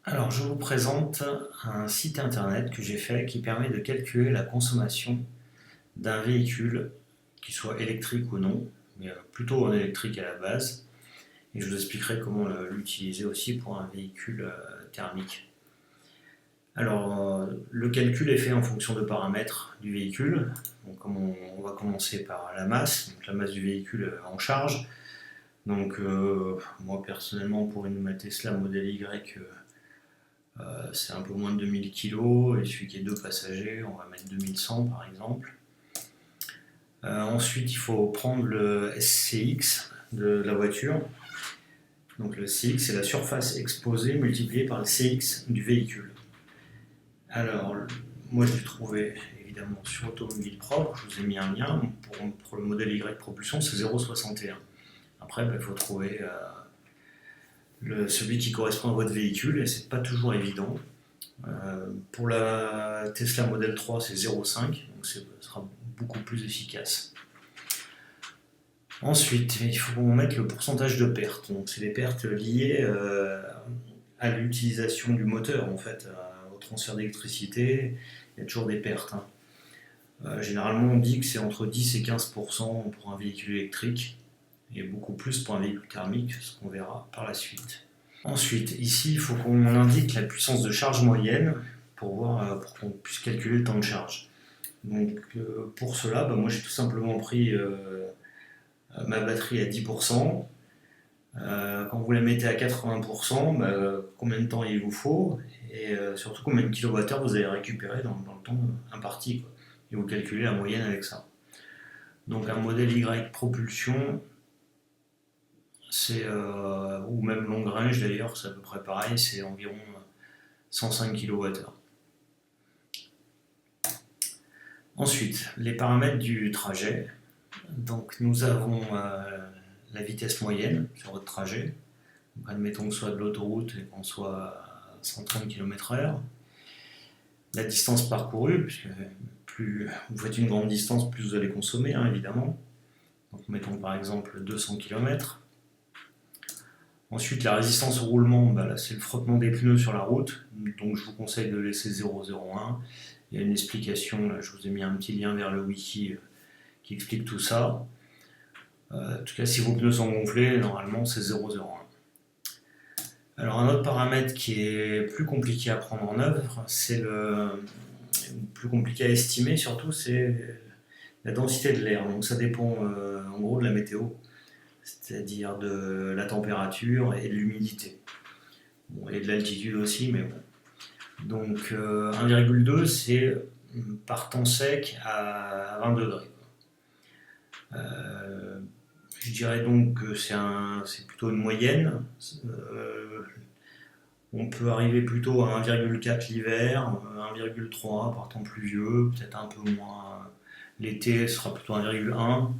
Alors, je vous présente un site internet que j'ai fait qui permet de calculer la consommation d'un véhicule, qu'il soit électrique ou non, mais plutôt en électrique à la base. Et je vous expliquerai comment l'utiliser aussi pour un véhicule thermique. Alors, le calcul est fait en fonction de paramètres du véhicule. Donc, on va commencer par la masse, donc la masse du véhicule en charge. Donc, moi personnellement, pour ma Tesla Model Y, c'est un peu moins de 2000 kg, et celui qui est deux passagers, on va mettre 2100 par exemple. Ensuite, il faut prendre le SCX de la voiture. Donc le CX, c'est la surface exposée multipliée par le CX du véhicule. Alors, moi je l'ai trouvé évidemment sur Automobile Propre, je vous ai mis un lien. Pour le modèle Y Propulsion, c'est 0,61. Après, il faut trouver celui qui correspond à votre véhicule, et c'est pas toujours évident. Pour la Tesla Model 3, c'est 0,5, donc ce sera beaucoup plus efficace. Ensuite, il faut mettre le pourcentage de pertes. Donc, c'est les pertes liées à l'utilisation du moteur, en fait, au transfert d'électricité. Il y a toujours des pertes. Généralement, on dit que c'est entre 10 et 15% pour un véhicule électrique, et beaucoup plus pour un véhicule thermique, ce qu'on verra par la suite. Ensuite, ici, il faut qu'on indique la puissance de charge moyenne pour qu'on puisse calculer le temps de charge. Donc, pour cela, moi j'ai tout simplement pris ma batterie à 10%. Quand vous la mettez à 80%, combien de temps il vous faut et surtout combien de kilowattheures vous allez récupérer dans le temps imparti, quoi. Et vous calculez la moyenne avec ça. Donc un modèle Y propulsion, ou même long range d'ailleurs, c'est à peu près pareil, c'est environ 105 kWh. Ensuite, les paramètres du trajet. Donc nous avons la vitesse moyenne sur votre trajet. Donc, admettons que ce soit de l'autoroute et qu'on soit à 130 km/h. La distance parcourue, puisque plus vous faites une grande distance, plus vous allez consommer, évidemment. Donc mettons par exemple 200 km. Ensuite, la résistance au roulement, là, c'est le frottement des pneus sur la route. Donc je vous conseille de laisser 0,01. Il y a une explication, là, je vous ai mis un petit lien vers le wiki qui explique tout ça. En tout cas, si vos pneus sont gonflés, normalement c'est 0,01. Alors un autre paramètre qui est plus compliqué à prendre en œuvre, c'est plus compliqué à estimer surtout, c'est la densité de l'air. Donc ça dépend en gros de la météo, c'est-à-dire de la température et de l'humidité. Bon, et de l'altitude aussi, mais bon. Donc 1,2 c'est par temps sec à 20 degrés. Je dirais donc que c'est plutôt une moyenne. On peut arriver plutôt à 1,4 l'hiver, 1,3 par temps pluvieux, peut-être un peu moins. L'été sera plutôt 1,1.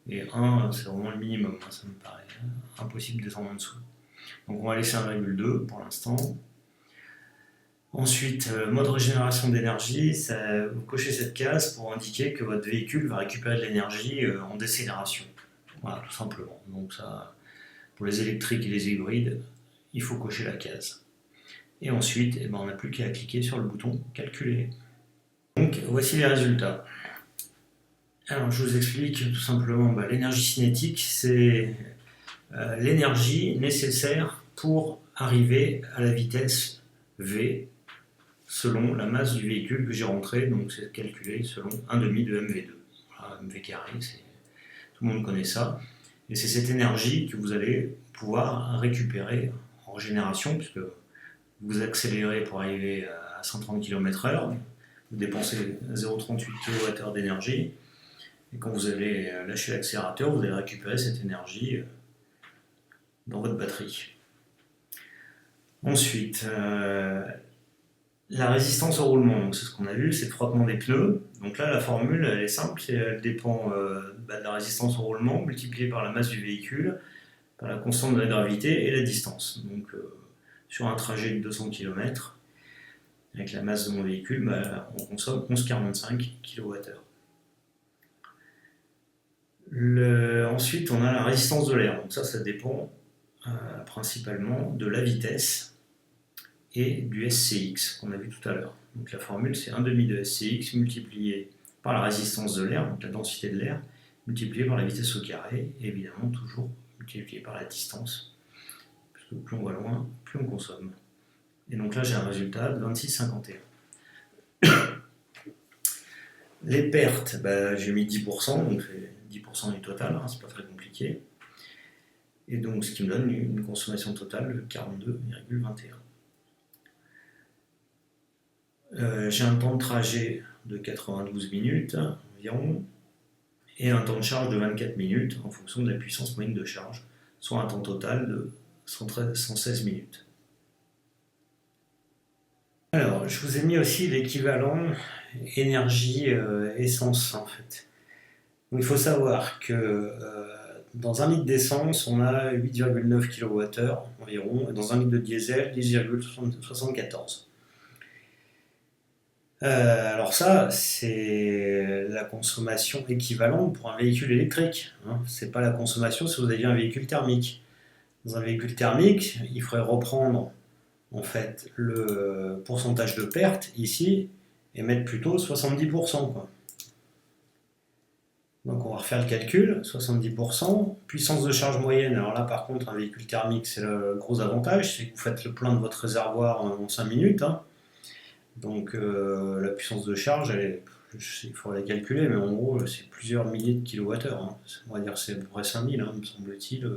Et 1, c'est vraiment le minimum, ça me paraît impossible de descendre en dessous. Donc on va laisser 1,2 pour l'instant. Ensuite, mode régénération d'énergie, vous cochez cette case pour indiquer que votre véhicule va récupérer de l'énergie en décélération. Voilà, tout simplement. Donc ça, pour les électriques et les hybrides, il faut cocher la case. Et ensuite, on n'a plus qu'à cliquer sur le bouton calculer. Donc voici les résultats. Alors je vous explique tout simplement, l'énergie cinétique, c'est l'énergie nécessaire pour arriver à la vitesse V selon la masse du véhicule que j'ai rentré, donc c'est calculé selon 1,5 de MV2. Voilà, MV carré, tout le monde connaît ça. Et c'est cette énergie que vous allez pouvoir récupérer en régénération, puisque vous accélérez pour arriver à 130 km/h, vous dépensez 0,38 kWh d'énergie, et quand vous allez lâcher l'accélérateur, vous allez récupérer cette énergie dans votre batterie. Ensuite, la résistance au roulement, c'est ce qu'on a vu, c'est le frottement des pneus. Donc là, la formule, elle est simple, elle dépend de la résistance au roulement multipliée par la masse du véhicule, par la constante de la gravité et la distance. Donc sur un trajet de 200 km, avec la masse de mon véhicule, on consomme 11,45 kWh. Ensuite, on a la résistance de l'air. Donc ça dépend principalement de la vitesse et du SCX qu'on a vu tout à l'heure. Donc la formule, c'est 1/2 de SCX multiplié par la résistance de l'air, donc la densité de l'air, multiplié par la vitesse au carré, et évidemment toujours multiplié par la distance, parce que plus on va loin, plus on consomme. Et donc là, j'ai un résultat de 26,51. Les pertes, j'ai mis 10%, donc c'est 10% du total, c'est pas très compliqué. Et donc, ce qui me donne une consommation totale de 42,21. J'ai un temps de trajet de 92 minutes environ, et un temps de charge de 24 minutes en fonction de la puissance moyenne de charge, soit un temps total de 116 minutes. Alors, je vous ai mis aussi l'équivalent énergie-essence en fait. Donc, il faut savoir que dans un litre d'essence, on a 8,9 kWh environ, et dans un litre de diesel, 10,74. Alors ça, c'est la consommation équivalente pour un véhicule électrique. C'est pas la consommation si vous aviez un véhicule thermique. Dans un véhicule thermique, il faudrait reprendre en fait le pourcentage de perte ici et mettre plutôt 70%, quoi. Donc on va refaire le calcul, 70%, puissance de charge moyenne. Alors là par contre un véhicule thermique c'est le gros avantage, c'est que vous faites le plein de votre réservoir en 5 minutes. Donc la puissance de charge, il faudrait la calculer, mais en gros c'est plusieurs milliers de kilowattheures. On va dire c'est à peu près 5000, me semble-t-il.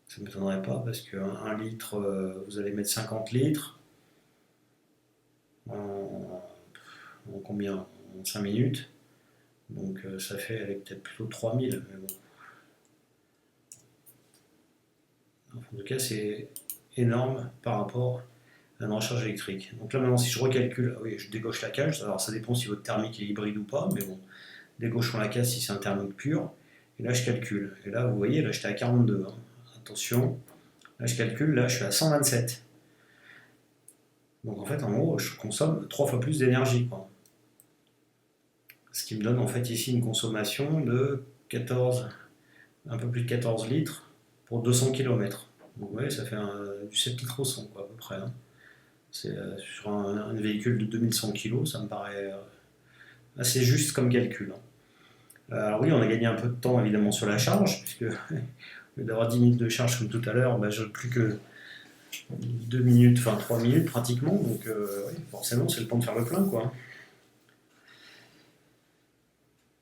Ça ne m'étonnerait pas parce qu'un litre, vous allez mettre 50 litres en combien? En 5 minutes. Donc ça fait peut-être plutôt 3000, mais bon. En tout cas, c'est énorme par rapport à une recharge électrique. Donc là maintenant, si je recalcule, oui, je dégauche la cage. Alors ça dépend si votre thermique est hybride ou pas, mais bon, dégauchons la cage si c'est un thermique pur. Et là, je calcule. Et là, vous voyez, là, j'étais à 42. Attention, là, je calcule, là, je suis à 127. Donc en fait, en gros, je consomme 3 fois plus d'énergie, quoi. Ce qui me donne en fait ici une consommation de 14, un peu plus de 14 litres pour 200 km. Donc vous voyez, ça fait du 7 litres au 100, quoi, à peu près. C'est sur un véhicule de 2100 kg, ça me paraît assez juste comme calcul. Alors oui, on a gagné un peu de temps évidemment sur la charge, puisque au lieu d'avoir 10 minutes de charge comme tout à l'heure, je n'ai plus que 2 minutes, enfin 3 minutes pratiquement, donc oui, forcément c'est le temps de faire le plein, quoi.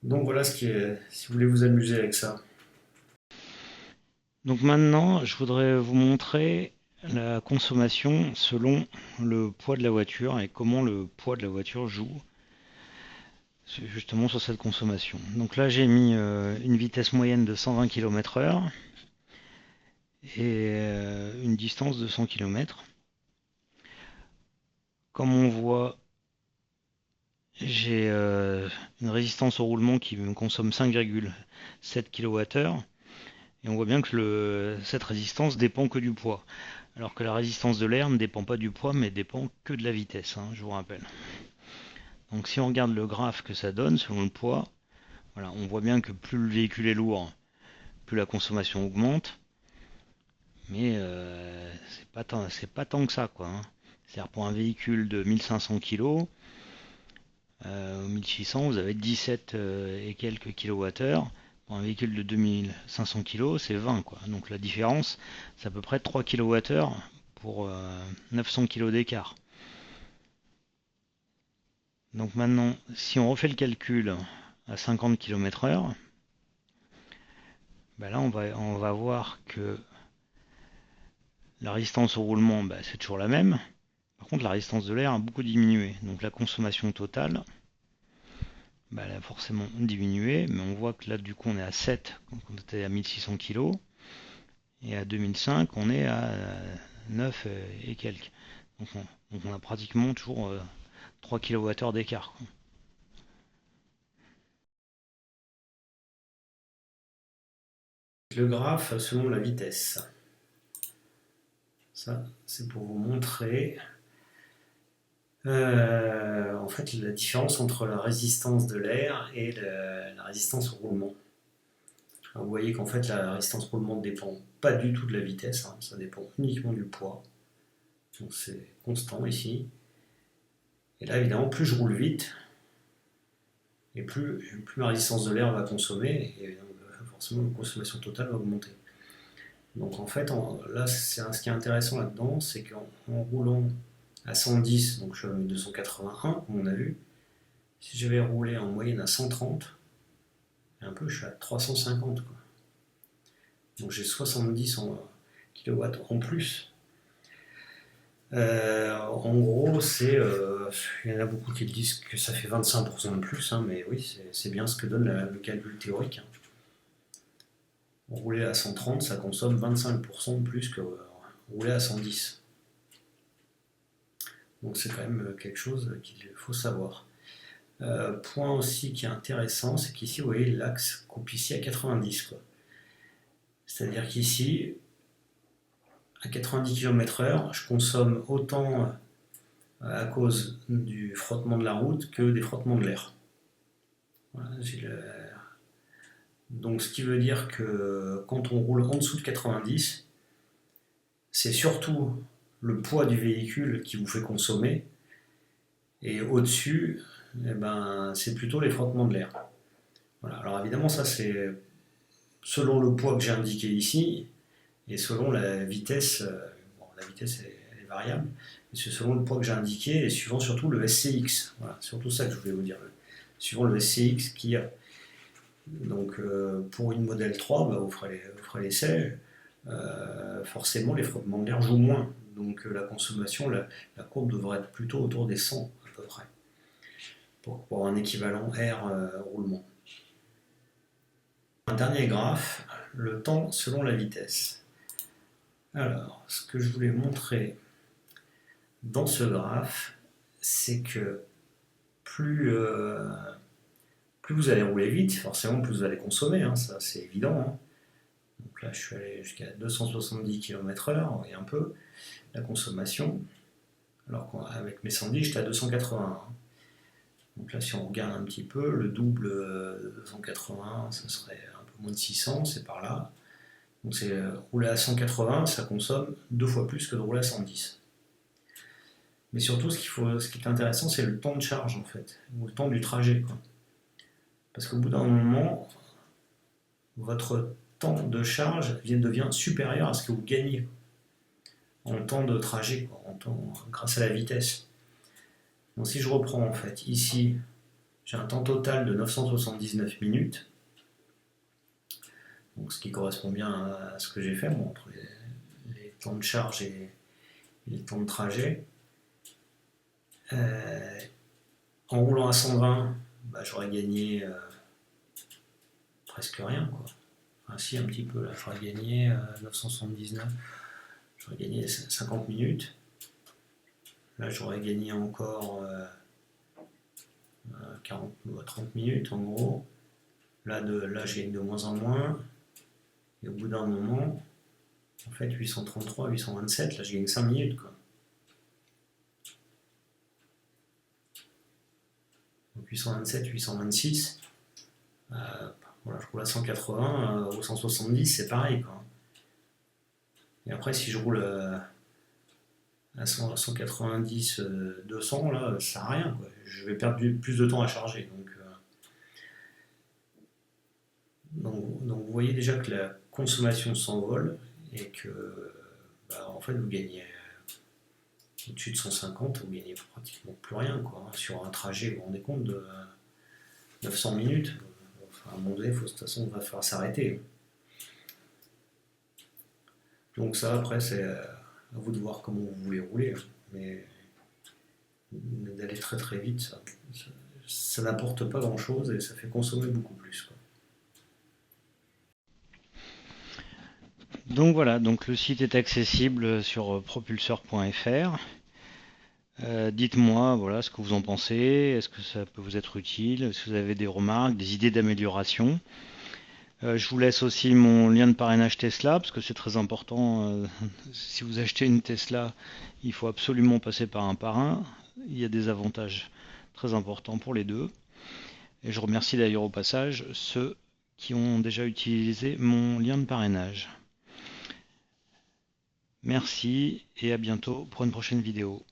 Donc voilà ce qui est, si vous voulez vous amuser avec ça. Donc maintenant, je voudrais vous montrer la consommation selon le poids de la voiture et comment le poids de la voiture joue justement sur cette consommation. Donc là, j'ai mis une vitesse moyenne de 120 km/h et une distance de 100 km. Comme on voit, j'ai une résistance au roulement qui me consomme 5,7 kWh. Et on voit bien que cette résistance dépend que du poids. Alors que la résistance de l'air ne dépend pas du poids, mais dépend que de la vitesse, je vous rappelle. Donc si on regarde le graphe que ça donne selon le poids, voilà, on voit bien que plus le véhicule est lourd, plus la consommation augmente. Mais c'est pas tant que ça, quoi. C'est-à-dire pour un véhicule de 1500 kg, ou 1600, vous avez 17 et quelques kilowattheures. Pour un véhicule de 2500 kg, c'est 20, quoi. Donc la différence, c'est à peu près 3 kWh pour 900 kg d'écart. Donc maintenant, si on refait le calcul à 50 km/h, là on va voir que la résistance au roulement, c'est toujours la même. Par contre, la résistance de l'air a beaucoup diminué. Donc la consommation totale, elle a forcément diminué, mais on voit que là du coup on est à 7 quand on était à 1600 kg. Et à 2005, on est à 9 et quelques. Donc on a pratiquement toujours 3 kWh d'écart. Le graphe selon la vitesse. Ça, c'est pour vous montrer en fait la différence entre la résistance de l'air et la résistance au roulement. Alors, vous voyez qu'en fait la résistance au roulement ne dépend pas du tout de la vitesse, ça dépend uniquement du poids. Donc c'est constant ici. Et là, évidemment, plus je roule vite, et plus ma résistance de l'air va consommer, et donc, forcément, la consommation totale va augmenter. Donc en fait, là, ce qui est intéressant là-dedans, c'est qu'en roulant à 110, donc je suis à 281, comme on a vu, si je vais rouler en moyenne à 130, et un peu, je suis à 350, quoi. Donc j'ai 70 kW en plus. En gros, il y en a beaucoup qui disent que ça fait 25% de plus, hein, mais oui, c'est bien ce que donne le calcul théorique, hein. Rouler à 130, ça consomme 25% de plus que rouler à 110. Donc c'est quand même quelque chose qu'il faut savoir. Point aussi qui est intéressant, c'est qu'ici, vous voyez, l'axe coupe ici à 90, quoi. C'est-à-dire qu'ici, à 90 km/h, je consomme autant à cause du frottement de la route que des frottements de l'air. Voilà, donc ce qui veut dire que quand on roule en dessous de 90, c'est surtout le poids du véhicule qui vous fait consommer, et au-dessus, eh ben, c'est plutôt les frottements de l'air. Voilà. Alors évidemment, ça c'est selon le poids que j'ai indiqué ici, et selon la vitesse. Bon, la vitesse elle est variable, mais c'est selon le poids que j'ai indiqué, et suivant surtout le SCX. Voilà, c'est surtout ça que je voulais vous dire. Suivant le SCX qu'il y a. Donc pour une modèle 3, bah, vous ferez l'essai. Forcément les frottements de l'air jouent moins. Donc la consommation, la courbe devrait être plutôt autour des 100 à peu près, pour un équivalent air roulement. Un dernier graphe, le temps selon la vitesse. Alors, ce que je voulais montrer dans ce graphe, c'est que plus vous allez rouler vite, forcément plus vous allez consommer, hein, ça c'est évident, hein. Donc là je suis allé jusqu'à 270 km/h, et un peu la consommation, alors qu'avec mes 110 j'étais à 280. Donc là si on regarde un petit peu, le double de 280, ça serait un peu moins de 600, c'est par là. Donc c'est rouler à 180, ça consomme 2 fois plus que de rouler à 110. Mais surtout, ce qui est intéressant, c'est le temps de charge, en fait, ou le temps du trajet, quoi. Parce qu'au bout d'un moment, votre temps de charge devient supérieur à ce que vous gagnez en temps de trajet, quoi, grâce à la vitesse. Donc si je reprends, en fait, ici, j'ai un temps total de 979 minutes, donc ce qui correspond bien à ce que j'ai fait, bon, entre les temps de charge et les temps de trajet. En roulant à 120, bah, j'aurais gagné presque rien, quoi. Enfin, si, un petit peu, là, j'aurais gagné 979, j'aurais gagné 50 minutes. Là, j'aurais gagné encore 30 minutes, en gros. Là, je gagne de moins en moins. Et au bout d'un moment, en fait, 833, 827, là, je gagne 5 minutes, quoi. Donc 827, 826. Voilà, je roule à 180 ou 170, c'est pareil, quoi. Et après, si je roule à 190, 200, là, ça sert à rien, quoi. Je vais perdre plus de temps à charger. Donc vous voyez déjà que la consommation s'envole, et que bah, en fait vous gagnez au-dessus de 150, vous gagnez pratiquement plus rien, quoi. Sur un trajet, vous vous rendez compte, de 900 minutes. Enfin, à un moment donné, de toute façon, il va falloir s'arrêter. Donc ça, après, c'est à vous de voir comment vous voulez rouler, mais d'aller très très vite, ça n'apporte pas grand-chose, et ça fait consommer beaucoup plus, quoi. Donc voilà, donc le site est accessible sur propulseur.fr. Dites-moi voilà ce que vous en pensez, est-ce que ça peut vous être utile, est-ce que vous avez des remarques, des idées d'amélioration. Je vous laisse aussi mon lien de parrainage Tesla, parce que c'est très important. Si vous achetez une Tesla, il faut absolument passer par un parrain. Il y a des avantages très importants pour les deux. Et je remercie d'ailleurs au passage ceux qui ont déjà utilisé mon lien de parrainage. Merci et à bientôt pour une prochaine vidéo.